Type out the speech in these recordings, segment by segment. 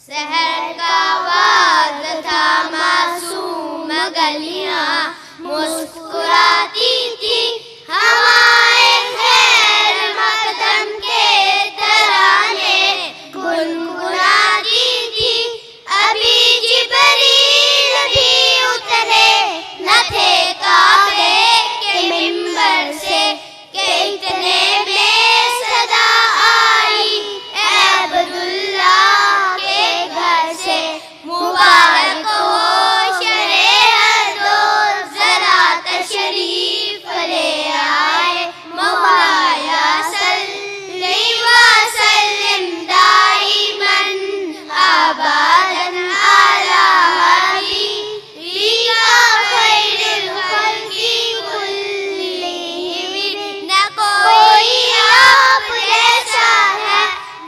سحر کا وقت تھا، معصوم گلیاں مسکراتی تھی، ہوائیں خیر مقدم کے ترانے گنگناتی تھی. ابھی جبریل بھی اترے نہ تھے کعبے کے منبر سے کہ اتنے میں صدا آئی اے عبداللہ کے گھر سے. مبارک ہو شرع ہر دور، ذرا تشریف لے آئے. مولایا صلی وسلم دائما ابدا علی حبیبک خیر الخلق کلہم. نہ کوئی آپ جیسا ہے،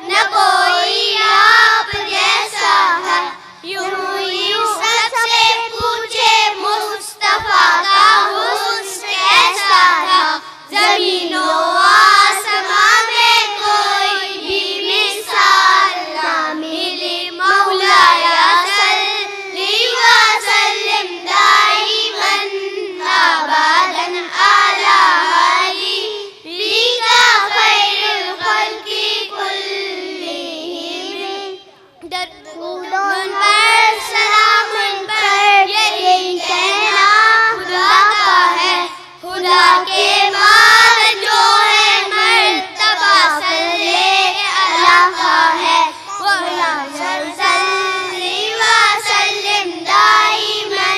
نہ کوئی آپ جیسا ہے. یوں سب سے پوچھے مصطفیٰ کا حسن کیسا تھا. زمین و آسمان میں کوئی بھی مثال نہ ملی. مولایا صلی وسلم دائما ابدا علی حبیبک خیر الخلق کلہم. درود پر سلام پر یہی کہنا خدا کا ہے. خدا کے بعد جو ہے مرتبہ صلی اللہ کا ہے. صلی وسلم دائما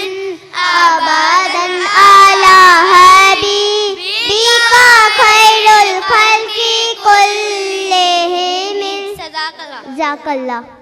ابدا علی حبیبک خیر الخلق کلہم. جزاک اللہ.